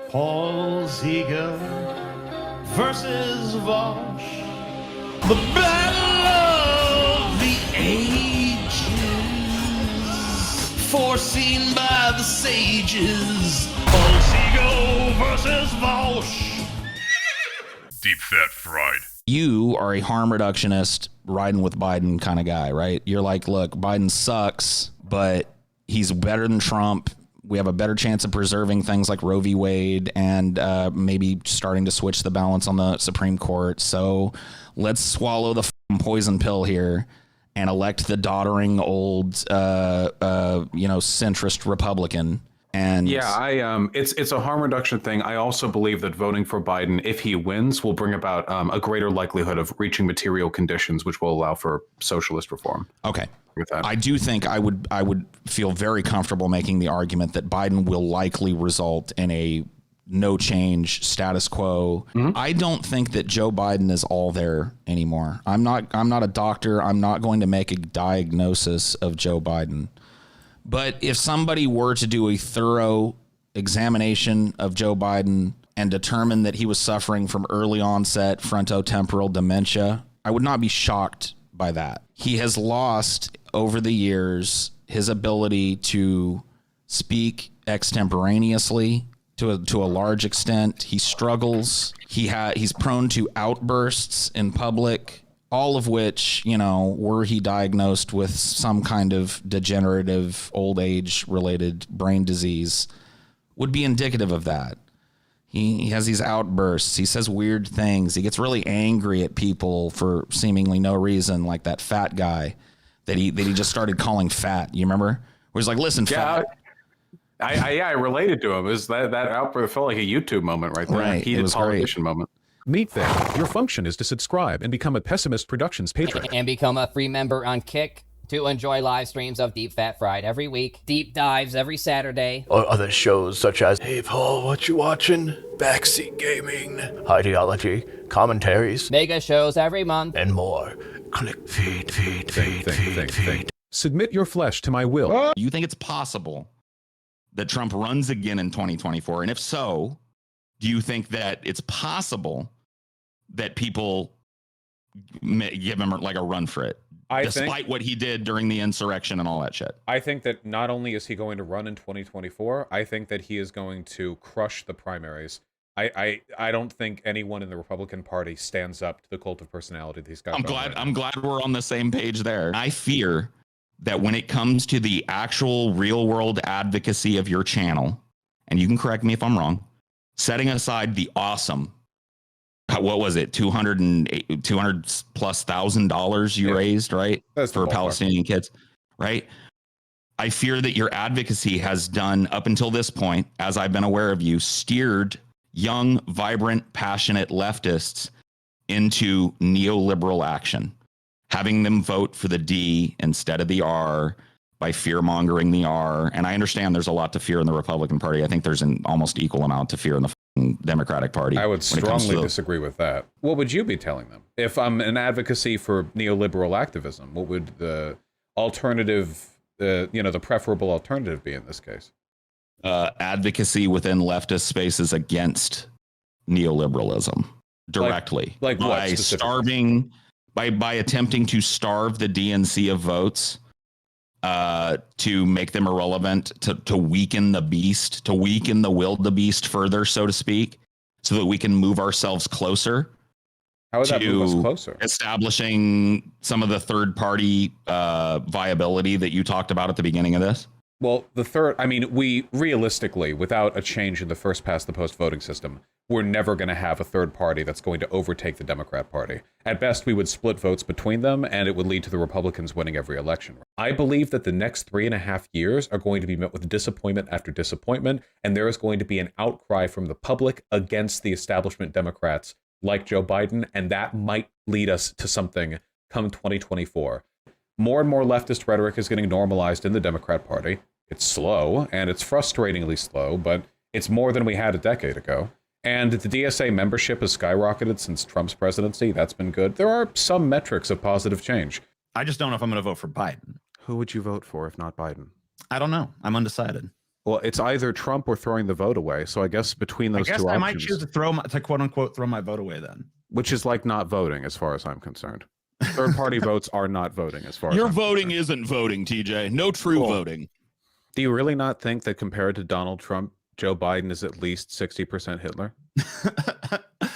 Paul Ziegler versus Vaush. The battle of the ages, foreseen by the sages. Paul Ziegler versus Vaush. Deep fat fried. You are a harm reductionist, riding with Biden kind of guy, right? You're like, look, Biden sucks, but he's better than Trump. We have a better chance of preserving things like Roe v. Wade and maybe starting to switch the balance on the Supreme Court. So let's swallow the poison pill here and elect the doddering old, centrist Republican. And yeah, it's a harm reduction thing. I also believe that voting for Biden, if he wins, will bring about a greater likelihood of reaching material conditions, which will allow for socialist reform. Okay. With that. I do think I would feel very comfortable making the argument that Biden will likely result in a no change status quo. Mm-hmm. I don't think that Joe Biden is all there anymore. I'm not a doctor. I'm not going to make a diagnosis of Joe Biden. But if somebody were to do a thorough examination of Joe Biden and determine that he was suffering from early onset frontotemporal dementia, I would not be shocked by that. He has lost over the years his ability to speak extemporaneously to a large extent. He struggles. He's prone to outbursts in public, all of which, were he diagnosed with some kind of degenerative old age related brain disease, would be indicative of that. He has these outbursts. He says weird things. He gets really angry at people for seemingly no reason, like that fat guy that he just started calling fat. You remember? Where he's like, listen, fat. I related to him. It was that outburst felt like a YouTube moment right there. Right. Heated it was politician great. moment. Meet them. Your function is to subscribe and become a Pessimist Productions patron. And become a free member on Kick to enjoy live streams of Deep Fat Fried every week, deep dives every Saturday, or other shows such as Hey Paul, what you watching? Backseat Gaming, Ideology, Commentaries, mega shows every month, and more. Click feed. Submit your flesh to my will. You think it's possible that Trump runs again in 2024? And if so, do you think that it's possible that people give him like a run for it? Despite what he did during the insurrection and all that shit. I think that not only is he going to run in 2024, I think that he is going to crush the primaries. I don't think anyone in the Republican Party stands up to the cult of personality that he's got. I'm glad we're on the same page there. I fear that when it comes to the actual real world advocacy of your channel, and you can correct me if I'm wrong, setting aside the awesome, what was it, $200 plus $1,000 you raised, right? That's for Palestinian kids, right? I fear that your advocacy has done, up until this point, as I've been aware of you, steered young, vibrant, passionate leftists into neoliberal action, having them vote for the D instead of the R by fear-mongering the R. And I understand there's a lot to fear in the Republican Party. I think there's an almost equal amount to fear in the Democratic Party. I would strongly disagree with that. What would you be telling them? If I'm an advocacy for neoliberal activism, what would the alternative, the preferable alternative be in this case? Advocacy within leftist spaces against neoliberalism directly. Like what? By starving, by attempting to starve the DNC of votes, to make them irrelevant, to weaken the beast, to weaken the wildebeest further, so to speak, so that we can move ourselves closer. How would that move us closer? Establishing some of the third party viability that you talked about at the beginning of this. Well, we realistically, without a change in the first past the post voting system, we're never going to have a third party that's going to overtake the Democrat Party. At best, we would split votes between them, and it would lead to the Republicans winning every election. I believe that the next 3.5 years are going to be met with disappointment after disappointment, and there is going to be an outcry from the public against the establishment Democrats like Joe Biden, and that might lead us to something come 2024. More and more leftist rhetoric is getting normalized in the Democrat Party. It's slow, and it's frustratingly slow, but it's more than we had a decade ago. And the DSA membership has skyrocketed since Trump's presidency. That's been good. There are some metrics of positive change. I just don't know if I'm going to vote for Biden. Who would you vote for if not Biden? I don't know. I'm undecided. Well, it's either Trump or throwing the vote away. So I guess between those two options, I might choose to quote unquote throw my vote away then. which is like not voting as far as I'm concerned. Third party votes are not voting as far as Your I'm voting concerned. isn't voting, TJ. No true Cool. voting. Do you really not think that compared to Donald Trump, Joe Biden is at least 60% Hitler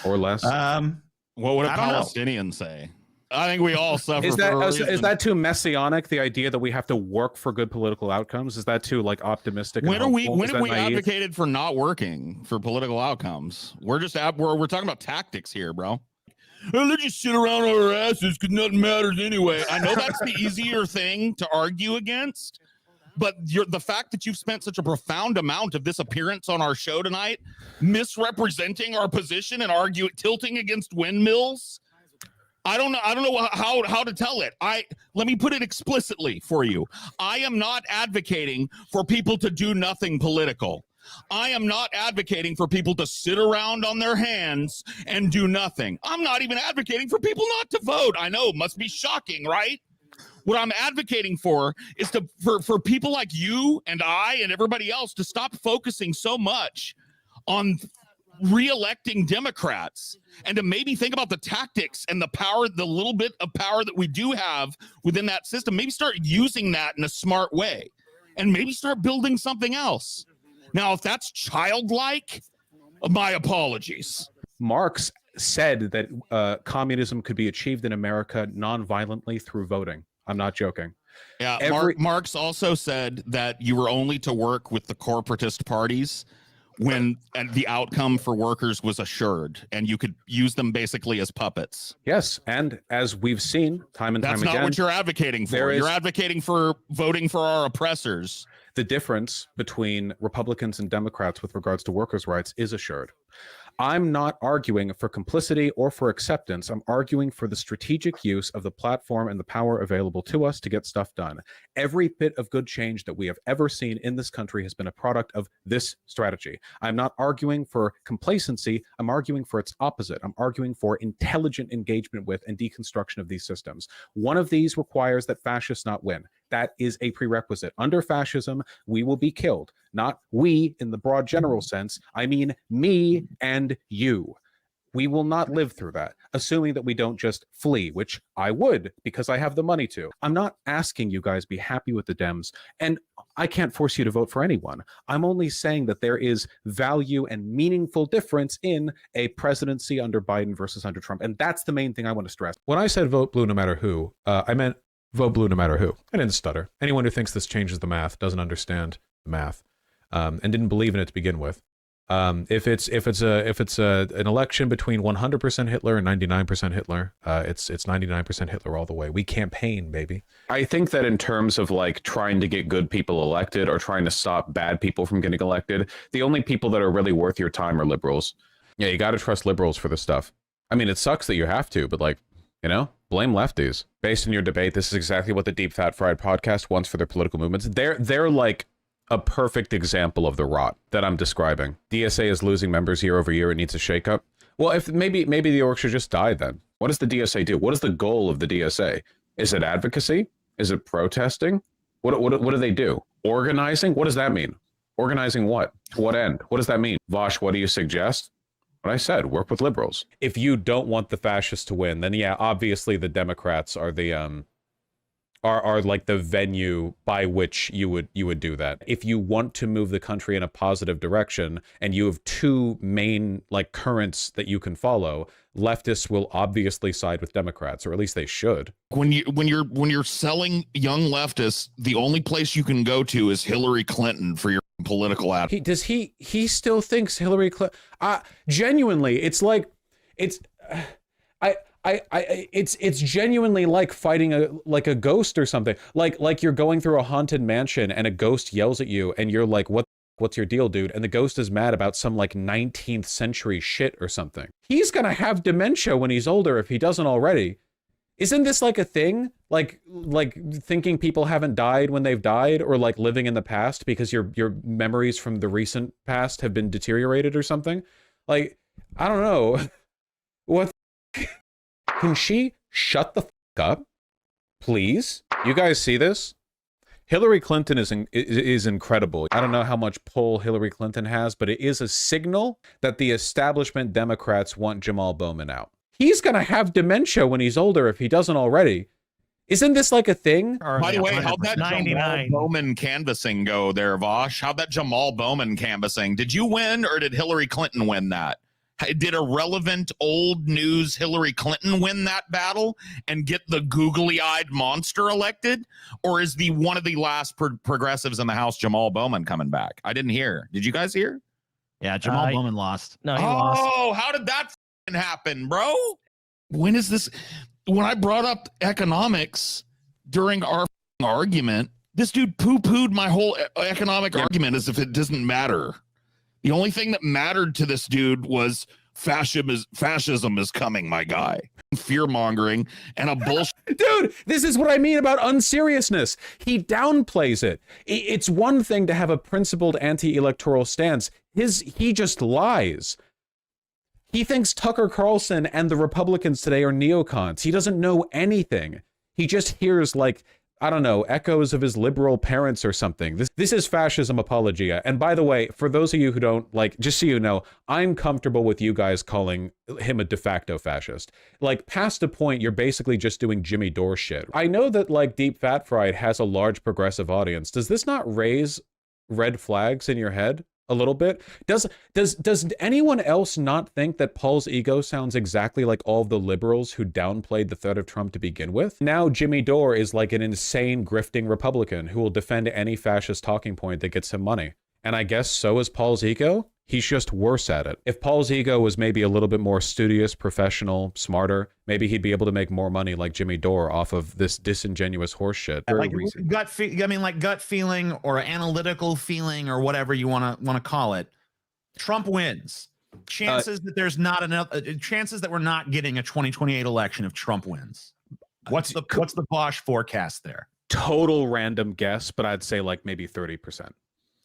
or less? What would a I don't know. Palestinian say? I think we all suffer. Is for a that is reason. that too messianic? The idea that we have to work for good political outcomes, is that too like optimistic? and When are we? hopeful? When Is have that we naive? advocated for not working for political outcomes? We're just we're talking about tactics here, bro. Let's just sit around on our asses because nothing matters anyway. I know that's the easier thing to argue against, but the fact that you've spent such a profound amount of this appearance on our show tonight, misrepresenting our position and tilting against windmills. I don't know how to tell it. Let me put it explicitly for you. I am not advocating for people to do nothing political. I am not advocating for people to sit around on their hands and do nothing. I'm not even advocating for people not to vote. I know, must be shocking, right? What I'm advocating for is for people like you and I and everybody else to stop focusing so much on re-electing Democrats and to maybe think about the tactics and the power, the little bit of power that we do have within that system. Maybe start using that in a smart way and maybe start building something else. Now, if that's childlike, my apologies. Marx said that communism could be achieved in America non-violently through voting. I'm not joking. Yeah, Marx also said that you were only to work with the corporatist parties when the outcome for workers was assured, and you could use them basically as puppets. Yes, and as we've seen time and time again, that's not what you're advocating for. You're advocating for voting for our oppressors. The difference between Republicans and Democrats with regards to workers' rights is assured. I'm not arguing for complicity or for acceptance. I'm arguing for the strategic use of the platform and the power available to us to get stuff done. Every bit of good change that we have ever seen in this country has been a product of this strategy. I'm not arguing for complacency. I'm arguing for its opposite. I'm arguing for intelligent engagement with and deconstruction of these systems. One of these requires that fascists not win. That is a prerequisite. Under fascism, we will be killed. Not we in the broad general sense. I mean me and you. We will not live through that, assuming that we don't just flee, which I would because I have the money to. I'm not asking you guys be happy with the Dems, and I can't force you to vote for anyone. I'm only saying that there is value and meaningful difference in a presidency under Biden versus under Trump, and that's the main thing I want to stress. When I said vote blue no matter who, I meant vote blue no matter who. I didn't stutter. Anyone who thinks this changes the math doesn't understand the math, and didn't believe in it to begin with. If it's an election between 100% Hitler and 99% Hitler, it's 99% Hitler all the way. We campaign, baby. I think that in terms of like trying to get good people elected or trying to stop bad people from getting elected, the only people that are really worth your time are liberals. Yeah, you got to trust liberals for this stuff. I mean, it sucks that you have to, but like, you know, blame lefties. Based on your debate, this is exactly what the Deep Fat Fried podcast wants for their political movements. They're like a perfect example of the rot that I'm describing. DSA is losing members year over year. It needs a shakeup. Well, if maybe the org should just die then. What does the DSA do? What is the goal of the DSA? Is it advocacy? Is it protesting? What do they do? Organizing? What does that mean? Organizing what? To what end? What does that mean? Vaush, what do you suggest? What I said, work with liberals. If you don't want the fascists to win, then yeah, obviously the Democrats are the are like the venue by which you would do that. If you want to move the country in a positive direction and you have two main like currents that you can follow, leftists will obviously side with Democrats, or at least they should. When you're selling young leftists, the only place you can go to is Hillary Clinton for your political ad. He still thinks Hillary Clinton genuinely, it's like it's it's genuinely like fighting a ghost or something. Like you're going through a haunted mansion and a ghost yells at you and you're like, what's your deal, dude? And the ghost is mad about some like 19th century shit or something. He's gonna have dementia when he's older if he doesn't already. Isn't this like a thing? Like thinking people haven't died when they've died, or like living in the past because your memories from the recent past have been deteriorated or something? Like, I don't know. What? Can she shut the fuck up? Please? You guys see this? Hillary Clinton is incredible. I don't know how much pull Hillary Clinton has, but it is a signal that the establishment Democrats want Jamal Bowman out. He's going to have dementia when he's older if he doesn't already. Isn't this like a thing? By the way, how'd that 99. Jamal Bowman canvassing go there, Vaush? How'd that Jamal Bowman canvassing? Did you win or did Hillary Clinton win that? Did a relevant old news Hillary Clinton win that battle and get the googly-eyed monster elected? Or is the one of the last progressives in the House, Jamal Bowman, coming back? I didn't hear. Did you guys hear? Yeah, Jamal Bowman lost. No, he lost. Oh, how did that happen, bro? When is this? When I brought up economics during our argument, this dude poo-pooed my whole economic argument as if it doesn't matter. The only thing that mattered to this dude was fascism is coming, my guy. Fear-mongering and a bullshit. Dude, this is what I mean about unseriousness. He downplays it. It's one thing to have a principled anti-electoral stance. He just lies. He thinks Tucker Carlson and the Republicans today are neocons. He doesn't know anything. He just hears, like, I don't know, echoes of his liberal parents or something. This is fascism apologia. And by the way, for those of you who don't, like, just so you know, I'm comfortable with you guys calling him a de facto fascist. Like, past a point, you're basically just doing Jimmy Dore shit. I know that, like, Deep Fat Fried has a large progressive audience. Does this not raise red flags in your head? A little bit. Does anyone else not think that Paul's ego sounds exactly like all of the liberals who downplayed the threat of Trump to begin with? Now Jimmy Dore is like an insane grifting Republican who will defend any fascist talking point that gets him money. And I guess so is Paul's ego. He's just worse at it. If Paul's ego was maybe a little bit more studious, professional, smarter, maybe he'd be able to make more money like Jimmy Dore off of this disingenuous horse shit. Like gut feeling or analytical feeling or whatever you want to call it. Trump wins. Chances that there's not enough chances that we're not getting a 2028 election if Trump wins. What's the Vaush forecast there? Total random guess, but I'd say like maybe 30%.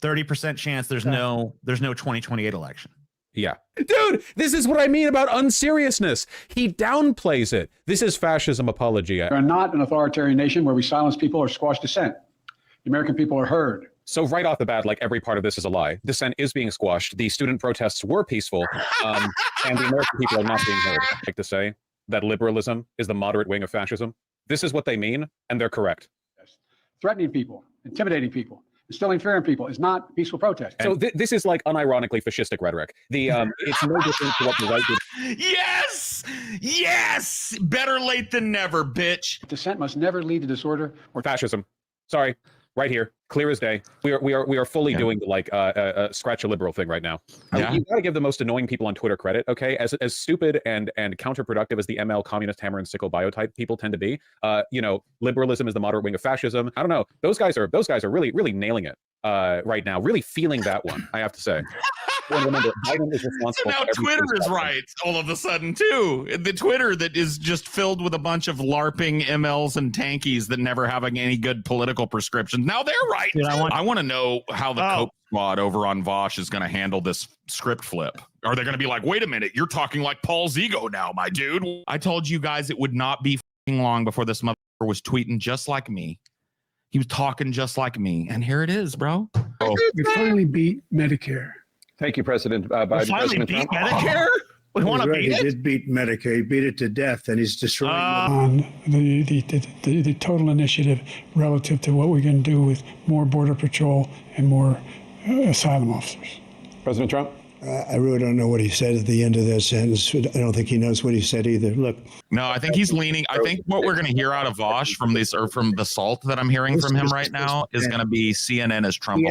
30% chance there's no 2028 election. Yeah. Dude, this is what I mean about unseriousness. He downplays it. This is fascism apologia. We are not an authoritarian nation where we silence people or squash dissent. The American people are heard. So right off the bat, like every part of this is a lie. Dissent is being squashed. The student protests were peaceful, and the American people are not being heard. I like to say that liberalism is the moderate wing of fascism. This is what they mean, and they're correct. Yes. Threatening people, intimidating people, instilling fear in people is not peaceful protest. So this is like unironically fascistic rhetoric. It's no different to what the right did. Yes, better late than never, bitch. Dissent must never lead to disorder or fascism. Sorry, right here, clear as day. We are fully doing like scratch a liberal thing right now. Yeah. You got to give the most annoying people on Twitter credit. Okay, as stupid and counterproductive as the ML communist hammer and sickle biotype people tend to be. Liberalism is the moderate wing of fascism. I don't know. Those guys are really nailing it right now. Really feeling that one. I have to say. Remember, Biden is responsible. So now Twitter is right all of a sudden too. The Twitter that is just filled with a bunch of LARPing MLs and tankies that never have any good political prescriptions. Now they're right. Dude, I want to know how the Cope Squad over on Vaush is going to handle this script flip. Are they going to be like, wait a minute, you're talking like Paul's ego now, my dude? I told you guys it would not be long before this motherfucker was tweeting just like me. He was talking just like me. And here it is, bro. We finally beat Medicare. Thank you, President Biden. Finally beat Medicare? We want to beat it? He did beat Medicare. He beat it to death, and he's destroying on the total initiative relative to what we're going to do with more Border Patrol and more asylum officers. President Trump? I really don't know what he said at the end of that sentence. I don't think he knows what he said either. Look. No, I think he's leaning. I think what we're going to hear out of Vaush from this, or from the salt that I'm hearing from him right now, is going to be CNN as Trump.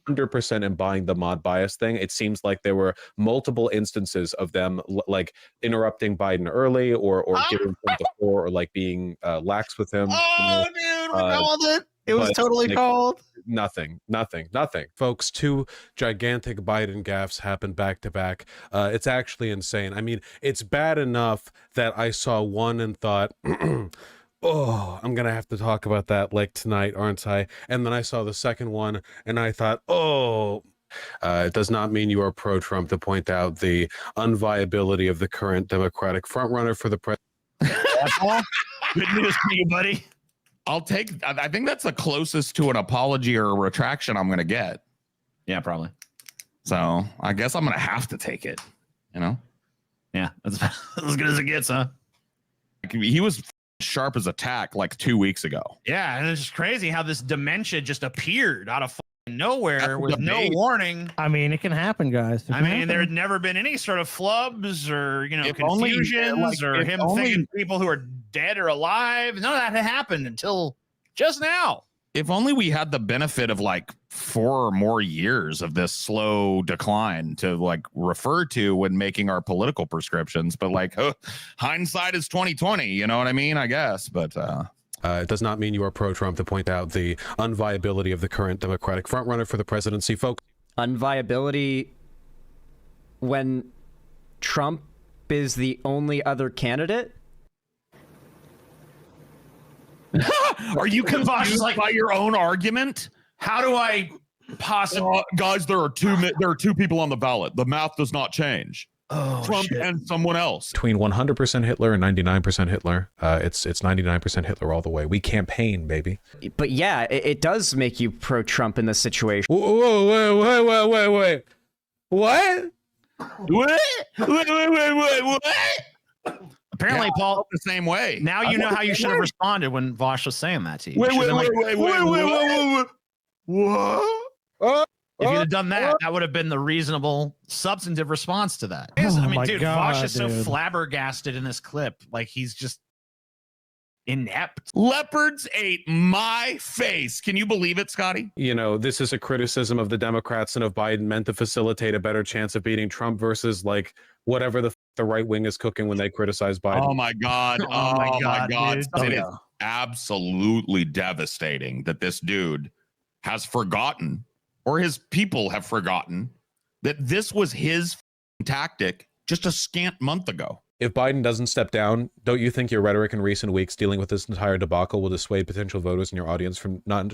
100% embodying the mod bias thing. It seems like there were multiple instances of them like interrupting Biden early or giving him the floor or like being lax with him. Oh, dude, we called it. It was totally called. Nothing. Folks, 2 gigantic Biden gaffes happened back to back. It's actually insane. I mean, it's bad enough that I saw one and thought, oh, I'm going to have to talk about that like tonight, aren't I? And then I saw the second one and I thought, oh, it does not mean you are pro-Trump to point out the unviability of the current Democratic frontrunner for the president. Good news for you, buddy. I'll take. I think that's the closest to an apology or a retraction I'm going to get. Yeah, probably. So I guess I'm going to have to take it. You know? Yeah, that's as good as it gets, huh? He was sharp as a tack like 2 weeks ago. Yeah, and it's just crazy how this dementia just appeared out of nowhere with no warning. I mean, it can happen, guys. I mean, there had never been any sort of flubs or confusions or him thinking people who are dead or alive. None of that had happened until just now. If only we had the benefit of like 4 or more years of this slow decline to like refer to when making our political prescriptions, but like hindsight is 2020, you know what I mean? I guess, but it does not mean you are pro-Trump to point out the unviability of the current Democratic frontrunner for the presidency. Folks, unviability when Trump is the only other candidate? Are you confused by your own argument? How do I possibly? Guys, there are two people on the ballot. The math does not change. Oh, Trump and someone else. Between 100% Hitler and 99% Hitler, it's 99% Hitler all the way. We campaign, baby. But yeah, it does make you pro-Trump in this situation. Whoa, wait. What? What? Apparently, Paul, the same way. Now you know how you should have responded when Vaush was saying that to you. Wait. What? If you'd have done that, that would have been the reasonable, substantive response to that. I mean, dude, Vaush is so flabbergasted in this clip. Like, he's just inept. Leopards ate my face. Can you believe it, Scotty? You know, this is a criticism of the Democrats and of Biden meant to facilitate a better chance of beating Trump versus like whatever the right wing is cooking when they criticize Biden. Oh my God. Oh my God. Dude. It is absolutely devastating that this dude has forgotten, or his people have forgotten, that this was his tactic just a scant month ago. If Biden doesn't step down, don't you think your rhetoric in recent weeks dealing with this entire debacle will dissuade potential voters in your audience from not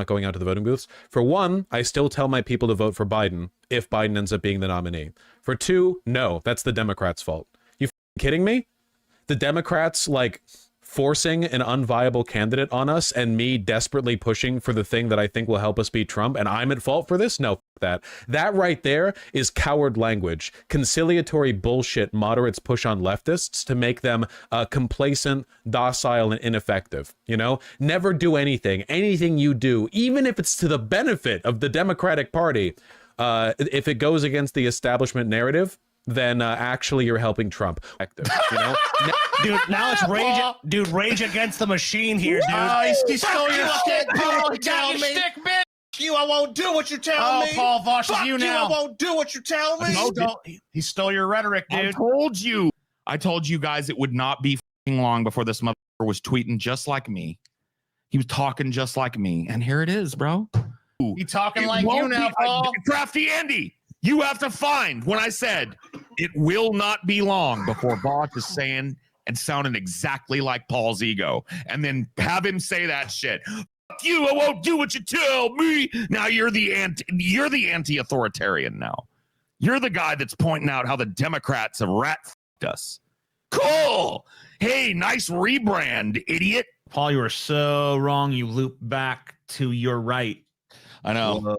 going out to the voting booths? For one, I still tell my people to vote for Biden if Biden ends up being the nominee. For two, no, that's the Democrats' fault. You kidding me? The Democrats, like, forcing an unviable candidate on us and me desperately pushing for the thing that I think will help us beat Trump, and I'm at fault for this? No, that right there is coward language, conciliatory bullshit moderates push on leftists to make them complacent, docile, and ineffective. You know, never do anything you do, even if it's to the benefit of the Democratic Party, if it goes against the establishment narrative, then actually you're helping Trump. You know? Dude, now it's rage. Dude, rage against the machine here, dude. He stole your stick, Paul. He got your stick, bitch. You, I won't do what you tell me. Paul, Vaush is you now. I won't do what you tell me. He stole your rhetoric, dude. I told you guys it would not be long before this motherfucker was tweeting just like me. He was talking just like me. And here it is, bro. He talking like you now, Paul. Crafty Andy. You have to find when I said it will not be long before Vaush is saying and sounding exactly like Paul's ego, and then have him say that shit. Fuck you! I won't do what you tell me. Now you're the anti-authoritarian. Now you're the guy that's pointing out how the Democrats have rat-fucked us. Cool. Hey, nice rebrand, idiot. Paul, you were so wrong. You loop back to your right. I know.